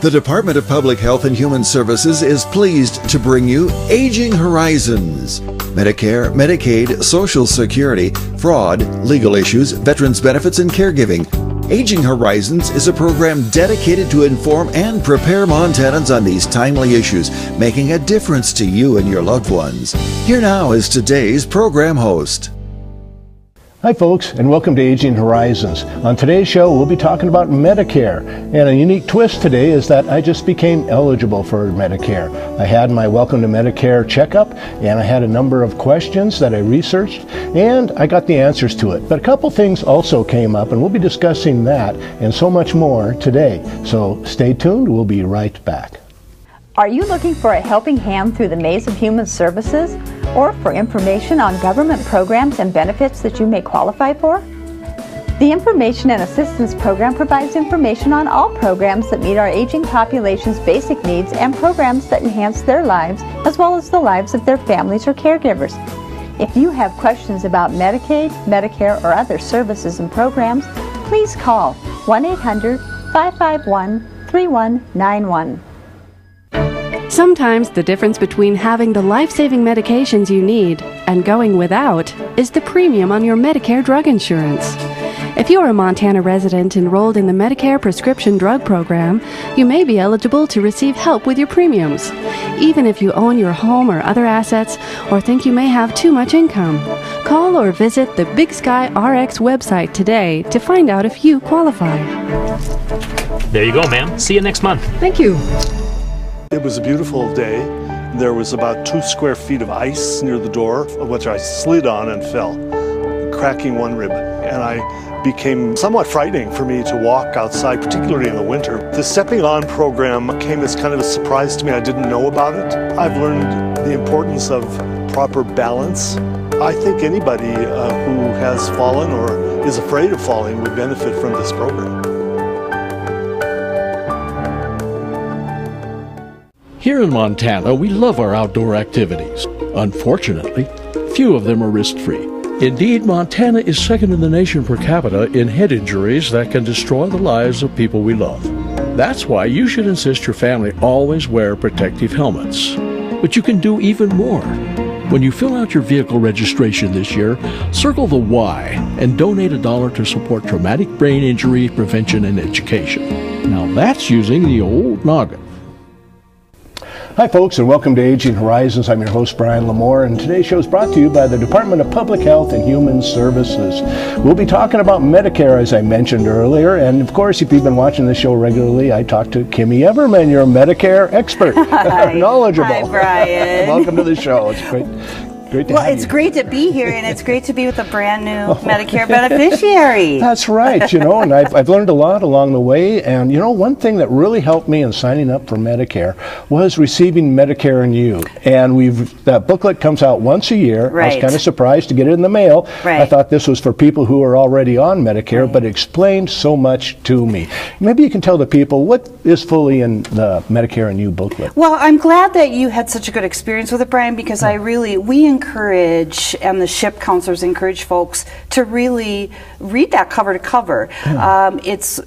The Department of Public Health and Human Services is pleased to bring you Aging Horizons. Medicare, Medicaid, Social Security, fraud, legal issues, veterans benefits, and caregiving. Aging Horizons is a program dedicated to inform and prepare Montanans on these timely issues, making a difference to you and your loved ones. Here now is today's program host. Hi folks, and welcome to Aging Horizons. On today's show, we'll be talking about Medicare. And a unique twist today is that I just became eligible for Medicare. I had my Welcome to Medicare checkup, and I had a number of questions that I researched, and I got the answers to it. But a couple things also came up, and we'll be discussing that and so much more today. So stay tuned, we'll be right back. Are you looking for a helping hand through the maze of human services, or for information on government programs and benefits that you may qualify for? The Information and Assistance Program provides information on all programs that meet our aging population's basic needs and programs that enhance their lives as well as the lives of their families or caregivers. If you have questions about Medicaid, Medicare, or other services and programs, please call 1-800-551-3191. Sometimes the difference between having the life-saving medications you need and going without is the premium on your Medicare drug insurance. If you are a Montana resident enrolled in the Medicare prescription drug program, you may be eligible to receive help with your premiums, even if you own your home or other assets or think you may have too much income. Call or visit the Big Sky RX website today to find out if you qualify. There you go, ma'am. See you next month. Thank you. It was a beautiful day. There was about 2 square feet of ice near the door, which I slid on and fell, cracking one rib. And I became somewhat frightening for me to walk outside, particularly in the winter. The Stepping On program came as kind of a surprise to me. I didn't know about it. I've learned the importance of proper balance. I think anybody who has fallen or is afraid of falling would benefit from this program. Here in Montana, we love our outdoor activities. Unfortunately, few of them are risk-free. Indeed, Montana is second in the nation per capita in head injuries that can destroy the lives of people we love. That's why you should insist your family always wear protective helmets. But you can do even more. When you fill out your vehicle registration this year, circle the Y and donate $1 to support traumatic brain injury prevention and education. Now that's using the old noggin. Hi folks, and welcome to Aging Horizons. I'm your host, Brian Lamore, and today's show is brought to you by the Department of Public Health and Human Services. We'll be talking about Medicare, as I mentioned earlier, and of course, if you've been watching the show regularly, I talked to Kimmy Everman, your Medicare expert. Hi. Knowledgeable. Hi, Brian. Welcome to the show. It's great. Well, it's great to be here, and it's great to be with a brand new Medicare beneficiary. That's right, and I've learned a lot along the way, and one thing that really helped me in signing up for Medicare was receiving Medicare and You. And that booklet comes out once a year. Right. I was kind of surprised to get it in the mail. Right. I thought this was for people who are already on Medicare, but it explained so much to me. Maybe you can tell the people what is fully in the Medicare and You booklet. Well, I'm glad that you had such a good experience with it, Brian, because we encourage, and the SHIP counselors encourage folks to really read that cover to cover. It's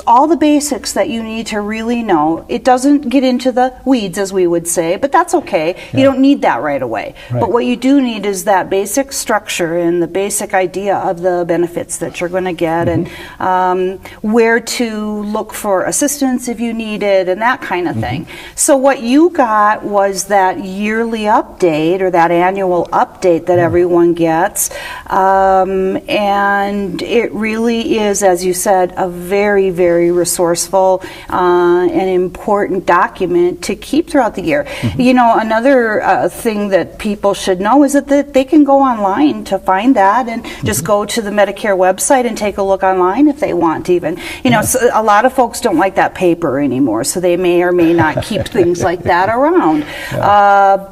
all the basics that you need to really know. It doesn't get into the weeds, as we would say, but that's okay. You don't need that right away. Right. But what you do need is that basic structure and the basic idea of the benefits that you're going to get, and where to look for assistance if you need it, and that kind of thing. So what you got was that yearly update, or that annual update that everyone gets, and it really is, as you said, a very, very resourceful and important document to keep throughout the year. Another thing that people should know is that they can go online to find that, and just go to the Medicare website and take a look online if they want, even. So a lot of folks don't like that paper anymore, so they may or may not keep things like that around.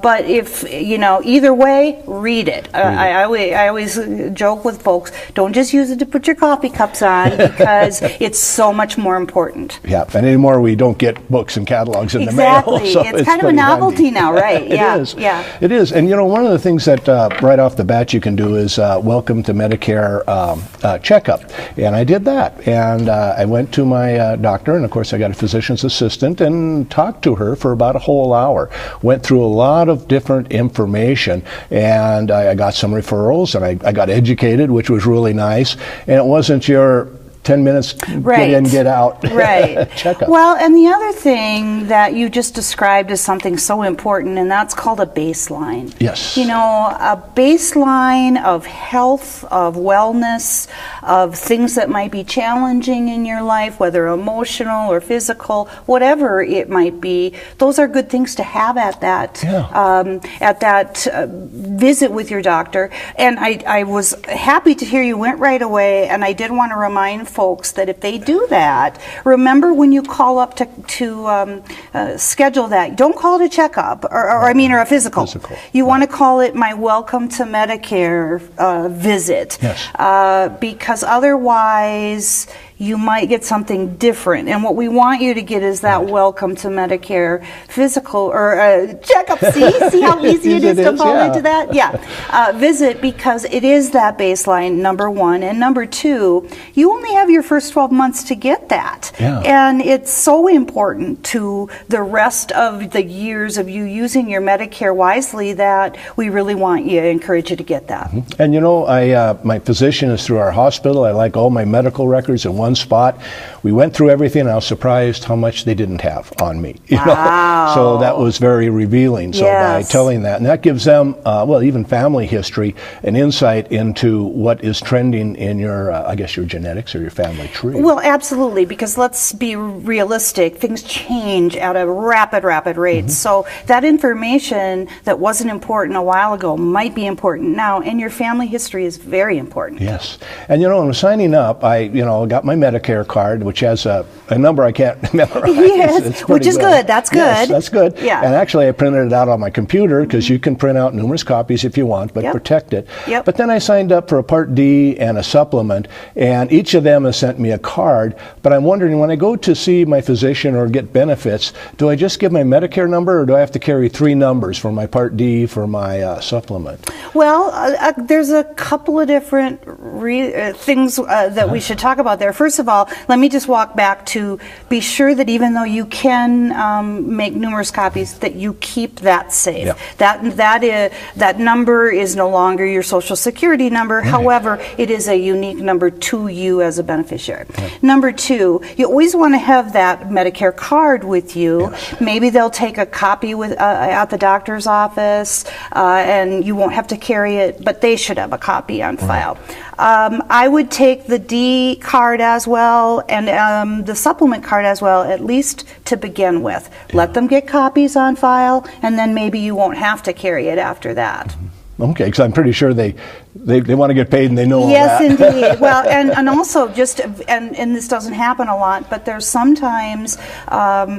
But if, either way, say, read it. I always joke with folks, don't just use it to put your coffee cups on, because it's so much more important. Yeah, and anymore we don't get books and catalogs in Exactly. the mail. So it's kind of a novelty handy now, right? Yeah. It is. Yeah. It is. And one of the things that right off the bat you can do is welcome to Medicare checkup. And I did that. And I went to my doctor, and of course I got a physician's assistant, and talked to her for about a whole hour. Went through a lot of different information, and I got some referrals, and I got educated, which was really nice. And it wasn't your 10 minutes, right. Get in, get out, right. checkup. Well, and the other thing that you just described is something so important, and that's called a baseline. Yes. A baseline of health, of wellness, of things that might be challenging in your life, whether emotional or physical, whatever it might be. Those are good things to have at that visit with your doctor. And I was happy to hear you went right away, and I did want to remind folks that if they do that, remember when you call up to schedule that, don't call it a checkup or a physical. You want to call it my Welcome to Medicare visit. Yes. Because otherwise you might get something different. And what we want you to get is that Welcome to Medicare physical or checkup. See how easy it is to fall into that? Yeah. Visit, because it is that baseline, number one. And number two, you only have your first 12 months to get that. Yeah. And it's so important to the rest of the years of you using your Medicare wisely that we really encourage you to get that. Mm-hmm. And my physician is through our hospital. I like all my medical records in one spot. We went through everything, and I was surprised how much they didn't have on me. Wow. So that was very revealing. So by telling that, and that gives them, even family history, an insight into what is trending in your, your genetics or your family tree. Well, absolutely, because let's be realistic. Things change at a rapid rate. Mm-hmm. So that information that wasn't important a while ago might be important now, and your family history is very important. Yes. And when I'm signing up, I got my Medicare card, which has a number I can't memorize. Yes, which is good. That's good. Yes, that's good. Yeah. And actually I printed it out on my computer, because you can print out numerous copies if you want, but protect it. Yep. But then I signed up for a Part D and a supplement, and each of them has sent me a card. But I'm wondering, when I go to see my physician or get benefits, do I just give my Medicare number, or do I have to carry 3 numbers for my Part D, for my supplement? Well, there's a couple of different things that we should talk about there. First of all, let me just walk back to be sure that even though you can make numerous copies, that you keep that safe. Yeah. That number is no longer your Social Security number. Right. However, it is a unique number to you as a beneficiary. Right. Number two, you always want to have that Medicare card with you. Yes. Maybe they'll take a copy at the doctor's office, and you won't have to carry it, but they should have a copy on file. I would take the D card as well, and the supplement card as well, at least to begin with. Yeah. Let them get copies on file, and then maybe you won't have to carry it after that. Okay, because I'm pretty sure they want to get paid, and they know all yes, that. indeed. Well, and also just, and this doesn't happen a lot, but there's sometimes,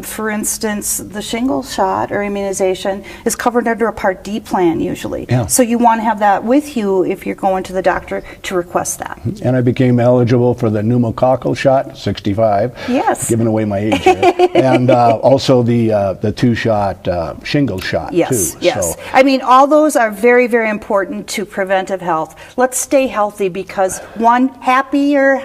for instance, the shingles shot or immunization is covered under a Part D plan usually. Yeah. So you want to have that with you if you're going to the doctor to request that. And I became eligible for the pneumococcal shot, 65. Yes. Giving away my age here. And also the 2-shot shingles shot, yes, too. Yes. So, I mean, all those are very, very important to preventive health. Let's stay healthy, because one, happier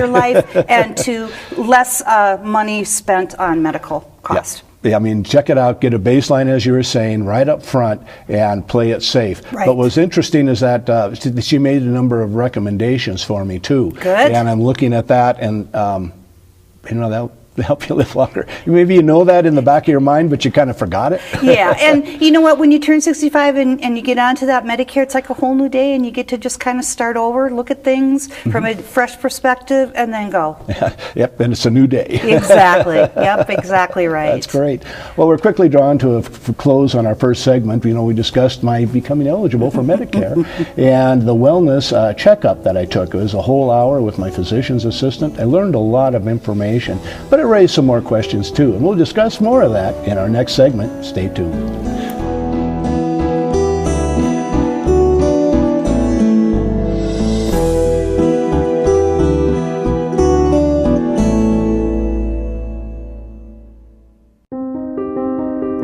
life, and two, less money spent on medical costs. Yeah, I mean, check it out, get a baseline, as you were saying, right up front, and play it safe. Right. But what's interesting is that she made a number of recommendations for me, too. Good. And I'm looking at that, and, that'll help you live longer. Maybe you know that in the back of your mind, but you kind of forgot it. Yeah, and you know what? When you turn 65 and you get onto that Medicare, it's like a whole new day, and you get to just kind of start over, look at things from a fresh perspective, and then go. Yep, and it's a new day. Exactly. Yep, exactly right. That's great. Well, we're quickly drawn to a close on our first segment. We discussed my becoming eligible for Medicare and the wellness checkup that I took. It was a whole hour with my physician's assistant. I learned a lot of information, but it raised some more questions too, and we'll discuss more of that in our next segment. Stay tuned.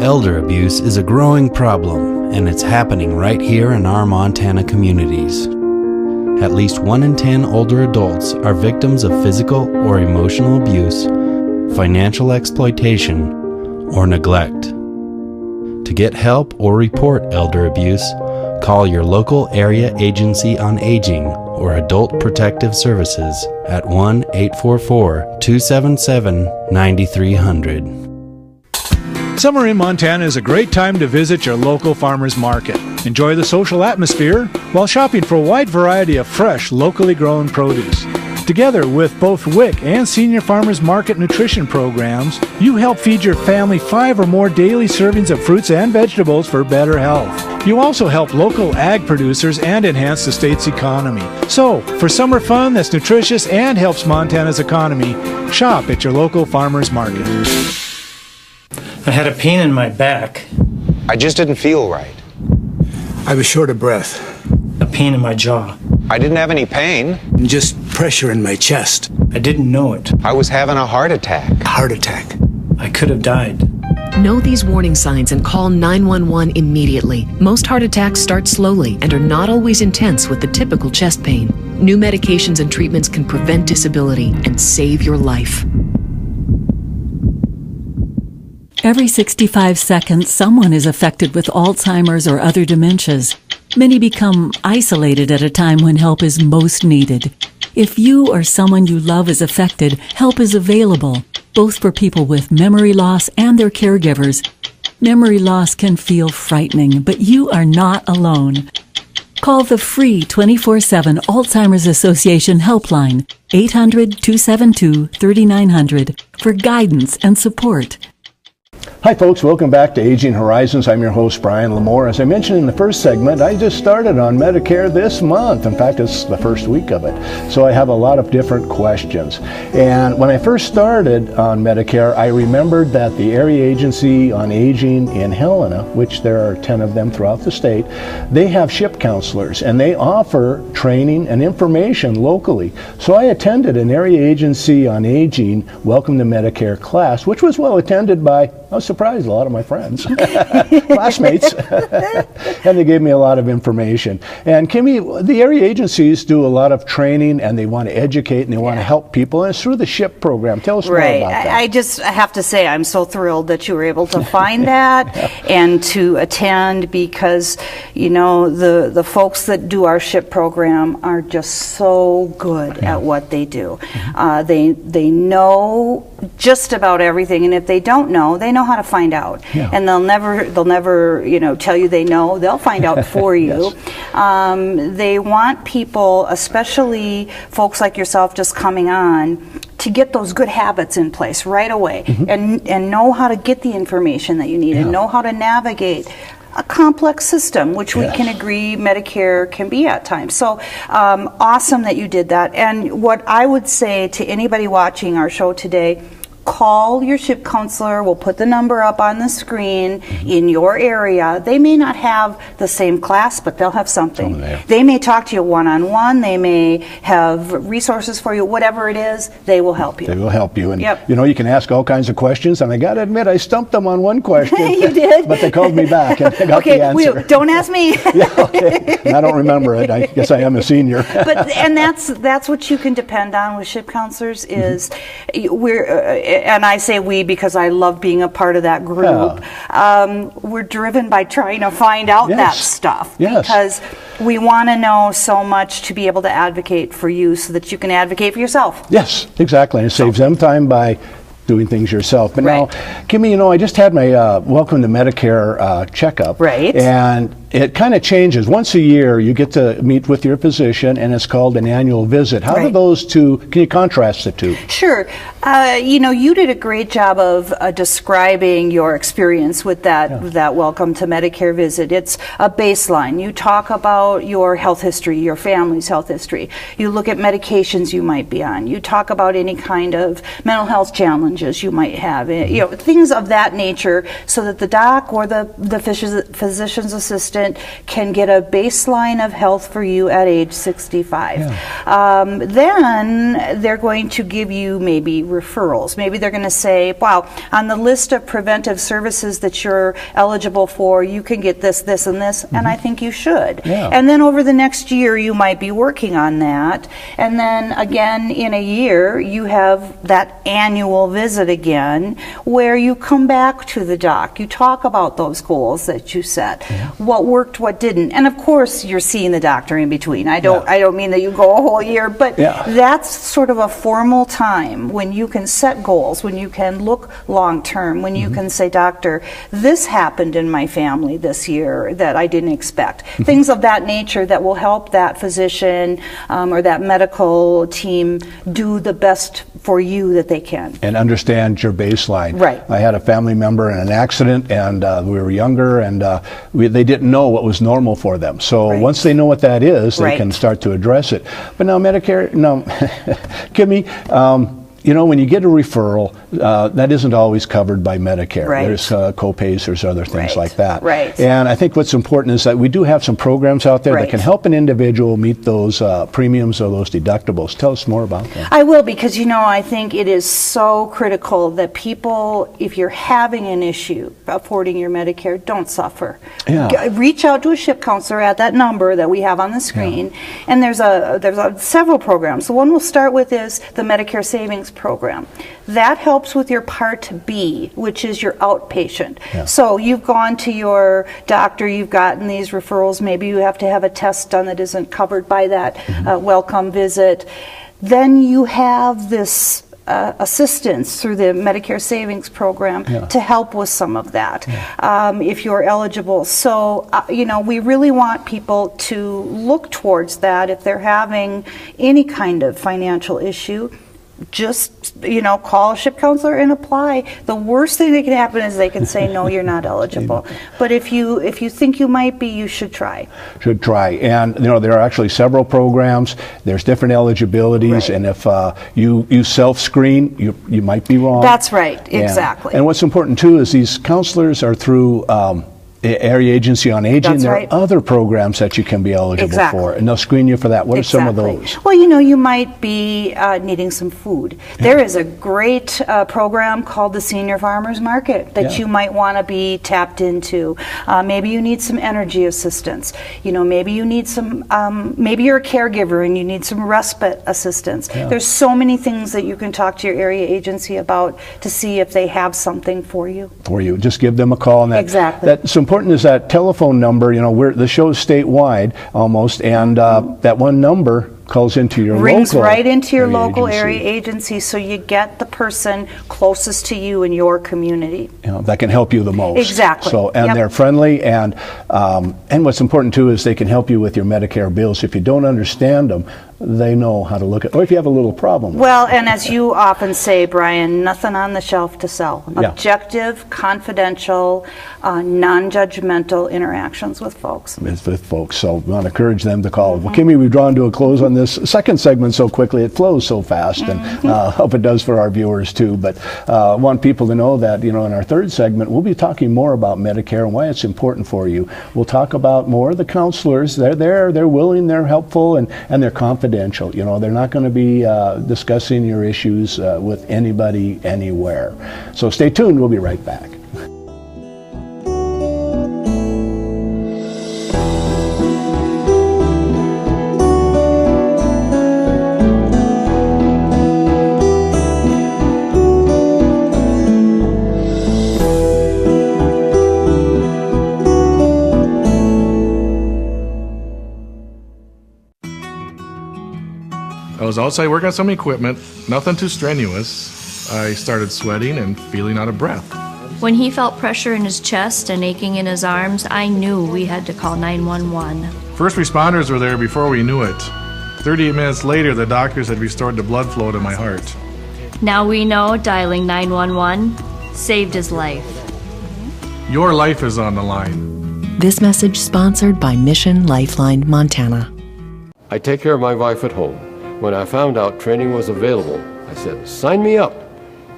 Elder abuse is a growing problem, and it's happening right here in our Montana communities. At least 1 in 10 older adults are victims of physical or emotional abuse, financial exploitation, or neglect. To get help or report elder abuse, call your local area agency on aging or Adult Protective Services at 1-844-277-9300. Summer in Montana is a great time to visit your local farmer's market. Enjoy the social atmosphere while shopping for a wide variety of fresh, locally grown produce. Together with both WIC and Senior Farmers Market nutrition programs, you help feed your family 5 or more daily servings of fruits and vegetables for better health. You also help local ag producers and enhance the state's economy. So, for summer fun that's nutritious and helps Montana's economy, shop at your local farmers market. I had a pain in my back. I just didn't feel right. I was short of breath. A pain in my jaw. I didn't have any pain. Just pressure in my chest. I didn't know it. I was having a heart attack. A heart attack. I could have died. Know these warning signs and call 911 immediately. Most heart attacks start slowly and are not always intense with the typical chest pain. New medications and treatments can prevent disability and save your life. Every 65 seconds, someone is affected with Alzheimer's or other dementias. Many become isolated at a time when help is most needed. If you or someone you love is affected, help is available, both for people with memory loss and their caregivers. Memory loss can feel frightening, but you are not alone. Call the free 24/7 Alzheimer's Association helpline, 800-272-3900, for guidance and support. Hi folks, welcome back to Aging Horizons. I'm your host, Brian Lamore. As I mentioned in the first segment, I just started on Medicare this month. In fact, it's the first week of it. So I have a lot of different questions. And when I first started on Medicare, I remembered that the Area Agency on Aging in Helena, which there are 10 of them throughout the state, they have SHIP counselors and they offer training and information locally. So I attended an Area Agency on Aging Welcome to Medicare class, which was well attended by, I was surprised, a lot of my friends, classmates, and they gave me a lot of information. And Kimmy, the area agencies do a lot of training and they want to educate and they want to help people, and it's through the SHIP program. Tell us more about that. I just have to say I'm so thrilled that you were able to find that and to attend, because you know the folks that do our SHIP program are just so good at what they do. They know just about everything, and if they don't know, they know how to find out. And they'll never tell you they know. They'll find out for you. They want people, especially folks like yourself just coming on, to get those good habits in place right away, and know how to get the information that you need, and know how to navigate a complex system, which we can agree Medicare can be at times. So awesome that you did that. And what I would say to anybody watching our show today, call your SHIP counselor. We'll put the number up on the screen in your area. They may not have the same class, but they'll have something. They may talk to you one-on-one. They may have resources for you. Whatever it is, they will help you. They will help you. And you know, you can ask all kinds of questions, and I got to admit, I stumped them on one question. You did? But they called me back, and I got the answer. Don't ask me. And I don't remember it. I guess I am a senior. And that's what you can depend on with SHIP counselors is and I say we because I love being a part of that group. We're driven by trying to find out that stuff because we want to know so much to be able to advocate for you so that you can advocate for yourself. Yes, exactly. And it saves them time by doing things yourself. But now, Kimmy, you know, I just had my Welcome to Medicare checkup. And it kind of changes. Once a year, you get to meet with your physician, and it's called an annual visit. How do those two, can you contrast the two? Sure. You know, you did a great job of describing your experience with that Welcome to Medicare visit. It's a baseline. You talk about your health history, your family's health history. You look at medications you might be on. You talk about any kind of mental health challenges you might have. You know, things of that nature, so that the doc or the physician's assistant resident can get a baseline of health for you at age 65. Then they're going to give you maybe referrals. Maybe they're going to say, wow, on the list of preventive services that you're eligible for, you can get this, this, and this, and I think you should. And then over the next year, you might be working on that. And then again, in a year, you have that annual visit again, where you come back to the doc. You talk about those goals that you set, what worked, what didn't. And of course, you're seeing the doctor in between. I don't mean that you go a whole year, but that's sort of a formal time when you can set goals, when you can look long term, when you can say, doctor, this happened in my family this year that I didn't expect. Things of that nature that will help that physician or that medical team do the best for you that they can. And understand your baseline. Right. I had a family member in an accident, and we were younger, and they didn't know what was normal for them. So once they know what that is, they can start to address it. But now Medicare, Kimmy, you know, when you get a referral, that isn't always covered by Medicare. There's co-pays, there's other things like that. And I think what's important is that we do have some programs out there that can help an individual meet those premiums or those deductibles. Tell us more about that. I will, because, you know, I think it is so critical that people, if you're having an issue affording your Medicare, don't suffer. Reach out to a SHIP counselor at that number that we have on the screen. And there's several programs. The one we'll start with is the Medicare Savings Program. That helps with your Part B, which is your outpatient. So you've gone to your doctor, you've gotten these referrals, maybe you have to have a test done that isn't covered by that welcome visit. Then you have this assistance through the Medicare Savings Program to help with some of that if you're eligible. So, you know, we really want people to look towards that if they're having any kind of financial issue. Just, you know, call a SHIP counselor and apply. The worst thing that can happen is they can say, no, you're not eligible. But if you think you might be, you should try. And, you know, there are actually several programs. There's different eligibilities. And if you self-screen, you might be wrong. That's right. Exactly. And what's important, too, is these counselors are through Area Agency on Aging. There are other programs that you can be eligible for, and they'll screen you for that. What are some of those? Well, you know, you might be needing some food. There is a great program called the Senior Farmers Market that you might want to be tapped into. Maybe you need some energy assistance. You know, maybe you need some, maybe you're a caregiver and you need some respite assistance. There's so many things that you can talk to your area agency about to see if they have something for you. Just give them a call. And that's important. Is that telephone number. You know, the show's statewide almost, and that one number calls into your rings right into your local area agency, so you get the person closest to you in your community. You know, that can help you the most. Exactly. So, and they're friendly, and what's important too is they can help you with your Medicare bills. If you don't understand them, they know how to look at, or if you have a little problem. Well, and as you often say, Brian, nothing on the shelf to sell. Objective, confidential, non-judgmental interactions with folks. So we want to encourage them to call. Well, Kimmy, we've drawn to a close on this second segment so quickly. It flows so fast, and hope it does for our viewers too. But I want people to know that, you know, in our third segment, we'll be talking more about Medicare and why it's important for you. We'll talk about more of the counselors. They're there, they're willing, they're helpful, and they're confidential. You know, they're not going to be discussing your issues with anybody, anywhere. So stay tuned. We'll be right back. I was outside working on some equipment, nothing too strenuous. I started sweating and feeling out of breath. When he felt pressure in his chest and aching in his arms, I knew we had to call 911. First responders were there before we knew it. 38 minutes later, the doctors had restored the blood flow to my heart. Now we know dialing 911 saved his life. Your life is on the line. This message sponsored by Mission Lifeline Montana. I take care of my wife at home. When I found out training was available, I said, sign me up.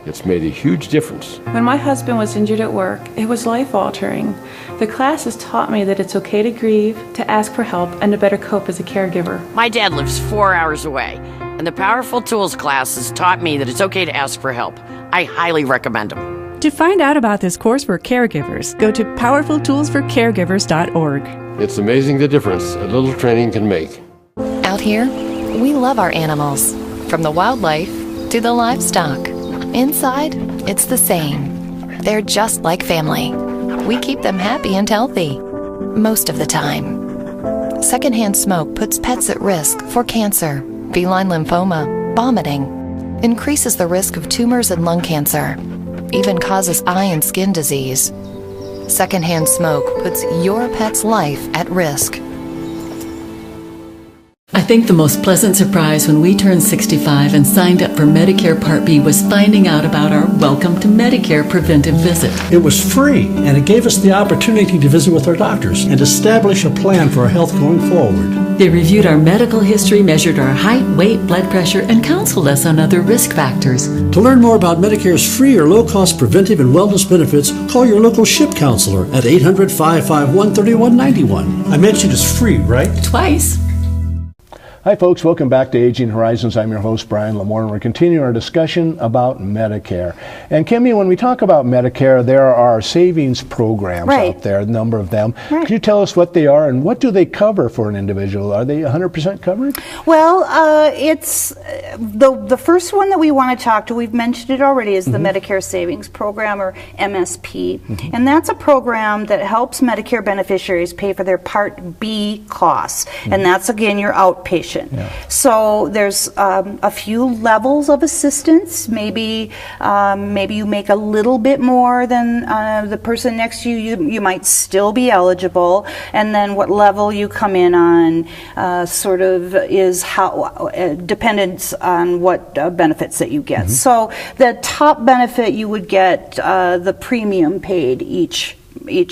It's made a huge difference. When my husband was injured at work, it was life-altering. The class has taught me that it's okay to grieve, to ask for help, and to better cope as a caregiver. My dad lives 4 hours away, and the Powerful Tools class has taught me that it's okay to ask for help. I highly recommend them. To find out about this course for caregivers, go to powerfultoolsforcaregivers.org. It's amazing the difference a little training can make. Out here, we love our animals, from the wildlife to the livestock. Inside, it's the same. They're just like family. We keep them happy and healthy, most of the time. Secondhand smoke puts pets at risk for cancer, feline lymphoma, vomiting, increases the risk of tumors and lung cancer, even causes eye and skin disease. Secondhand smoke puts your pet's life at risk. I think the most pleasant surprise when we turned 65 and signed up for Medicare Part B was finding out about our Welcome to Medicare preventive visit. It was free, and it gave us the opportunity to visit with our doctors and establish a plan for our health going forward. They reviewed our medical history, measured our height, weight, blood pressure, and counseled us on other risk factors. To learn more about Medicare's free or low-cost preventive and wellness benefits, call your local SHIP counselor at 800-551-3191. I mentioned it's free, right? Twice. Hi folks, welcome back to Aging Horizons. I'm your host, Brian Lamore, and we're continuing our discussion about Medicare. And Kimmy, when we talk about Medicare, there are savings programs out there, a number of them. Could you tell us what they are and what do they cover for an individual? Are they 100% covered? Well, it's the first one that we want to talk to, we've mentioned it already, is the Medicare Savings Program, or MSP. And that's a program that helps Medicare beneficiaries pay for their Part B costs. And that's, again, your outpatient. So there's a few levels of assistance. Maybe you make a little bit more than the person next to you. You might still be eligible. And then what level you come in on sort of is how dependent on what benefits that you get. So the top benefit, you would get the premium paid each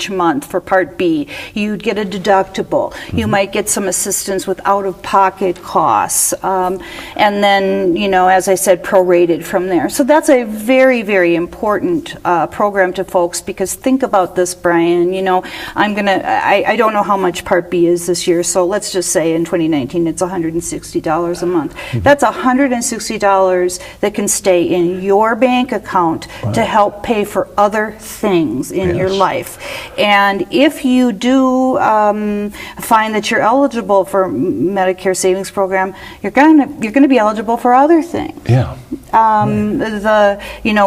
month for Part B. You'd get a deductible. You might get some assistance with out-of-pocket costs. And then, you know, as I said, prorated from there. So that's a very, very important program to folks, because think about this, Brian. You know, I don't know how much Part B is this year, so let's just say in 2019 it's $160 a month. That's $160 that can stay in your bank account to help pay for other things in your life. And if you do find that you're eligible for Medicare Savings Program, you're going to be eligible for other things.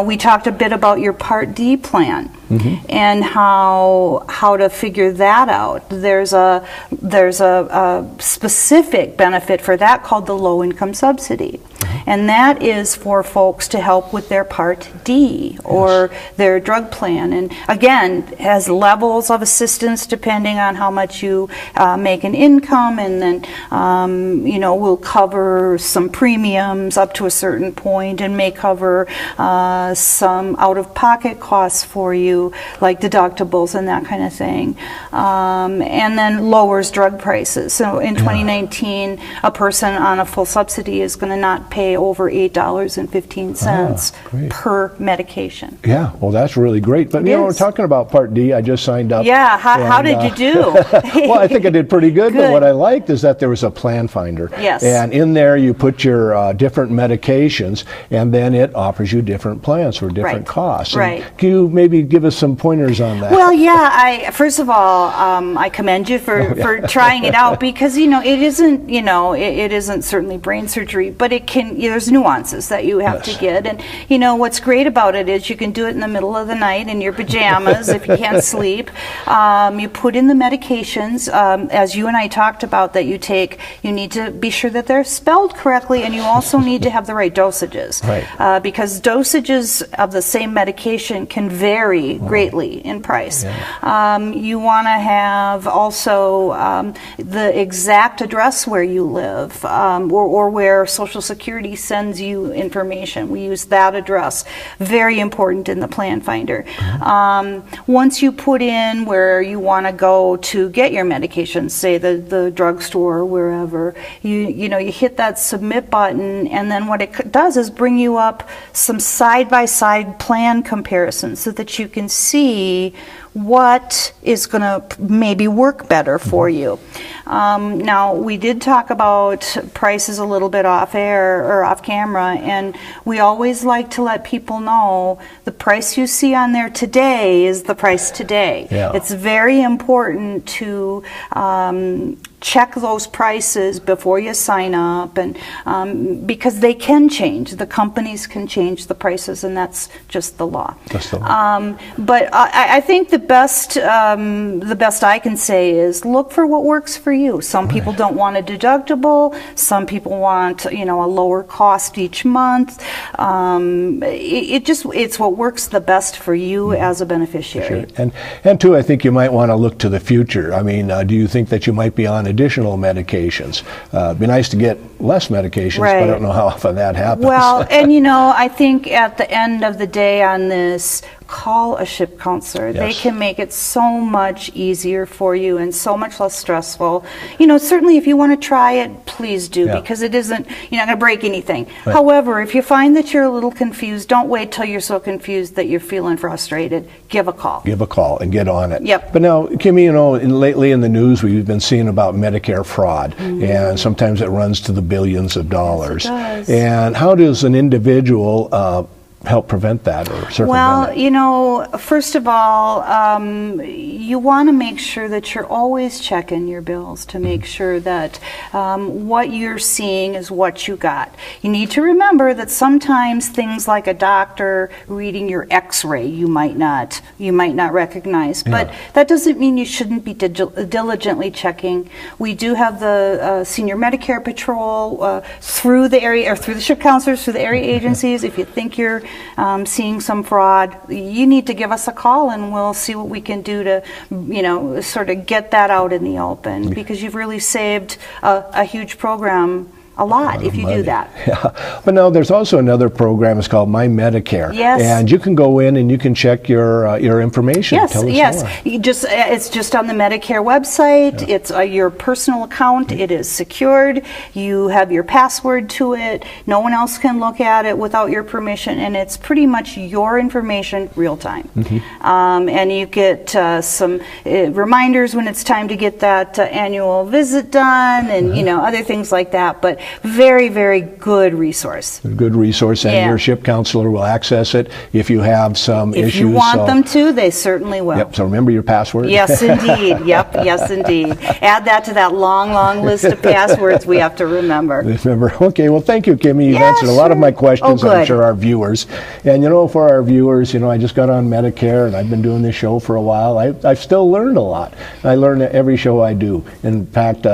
We talked a bit about your Part D plan and how to figure that out. There's a specific benefit for that called the low income subsidy. And that is for folks to help with their Part D or their drug plan. And again, has levels of assistance depending on how much you make an income, and then we'll cover some premiums up to a certain point and may cover some out-of-pocket costs for you, like deductibles and that kind of thing. And then lowers drug prices. So in 2019, a person on a full subsidy is going to not pay over $8.15 per medication. Yeah, well, that's really great. But we're talking about Part D. I just signed up. Yeah, how did you do? Well, I think I did pretty good, but what I liked is that there was a plan finder. Yes. And in there you put your different medications, and then it offers you different plans for different costs. And can you maybe give us some pointers on that? Well, yeah, first of all, I commend you for trying it out, because, it isn't certainly brain surgery, but it can, there's nuances that you have to get. And, what's great about it is you can do it in the middle of the night in your pajamas if you can't sleep. You put in the medications, as you and I talked about, that you take. You need to be sure that they're spelled correctly, and you also need to have the right dosages. Because dosages of the same medication can vary greatly in price. You want to have also the exact address where you live, or where Social Security company sends you information. We use that address. Very important in the plan finder. Once you put in where you want to go to get your medications, say the drugstore or wherever, you hit that submit button, and then what it does is bring you up some side-by-side plan comparisons so that you can see what is going to maybe work better for you. Now, we did talk about prices a little bit off air or off camera, and we always like to let people know the price you see on there today is the price today. Yeah. It's very important to check those prices before you sign up, and because they can change. The companies can change the prices, and that's just the law. That's the law. But I think the best I can say is look for what works for you. Some people don't want a deductible. Some people want a lower cost each month. It's what works the best for you as a beneficiary. Sure. And too, I think you might want to look to the future. I mean, do you think that you might be on additional medications? It'd be nice to get less medications, Right. but I don't know how often that happens. Well, and I think at the end of the day on this, call a ship counselor. Yes. They can make it so much easier for you and so much less stressful. Certainly if you want to try it, please do, because it isn't, you're not going to break anything. Right. However, if you find that you're a little confused, don't wait till you're so confused that you're feeling frustrated. Give a call. Give a call and get on it. Yep. But now, Kimmy, lately in the news we've been seeing about Medicare fraud, and sometimes it runs to the billions of dollars. Yes, it does. And how does an individual help prevent that or circumvent it? Well, first of all, you want to make sure that you're always checking your bills to make sure that what you're seeing is what you got. You need to remember that sometimes things like a doctor reading your X-ray you might not recognize, but that doesn't mean you shouldn't be diligently checking. We do have the Senior Medicare Patrol through the area, or through the ship counselors, through the area agencies. If you think you're seeing some fraud, you need to give us a call and we'll see what we can do to, sort of get that out in the open, because you've really saved a huge program a lot if you do that. Yeah, but no, there's also another program. It's called My Medicare. Yes. And you can go in and you can check your information. Yes, Tell us yes. more. It's just on the Medicare website. Yeah. It's your personal account. It is secured. You have your password to it. No one else can look at it without your permission, and it's pretty much your information real time. And you get some reminders when it's time to get that annual visit done, and other things like that. But very, very good resource. Good resource, and your ship counselor will access it if you have some issues. If you want them to, they certainly will. Yep, so remember your password. Yes, indeed. Yep, yes, indeed. Add that to that long, long list of passwords we have to remember. Okay, well, thank you, Kimmy. You've answered a lot of my questions, I'm sure our viewers. And for our viewers, I just got on Medicare, and I've been doing this show for a while. I've still learned a lot. I learn every show I do. In fact,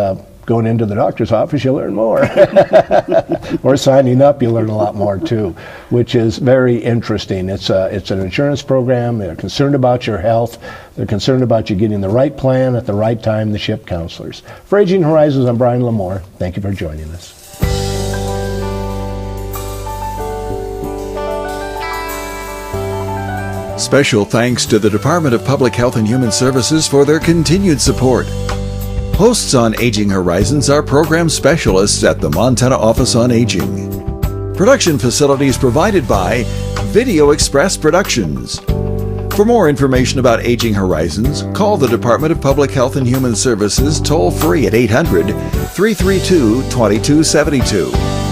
going into the doctor's office, you learn more. Or signing up, you learn a lot more too, which is very interesting. It's an insurance program. They're concerned about your health. They're concerned about you getting the right plan at the right time, the ship counselors. For Aging Horizons, I'm Brian Lamore. Thank you for joining us. Special thanks to the Department of Public Health and Human Services for their continued support. Hosts on Aging Horizons are program specialists at the Montana Office on Aging. Production facilities provided by Video Express Productions. For more information about Aging Horizons, call the Department of Public Health and Human Services toll-free at 800-332-2272.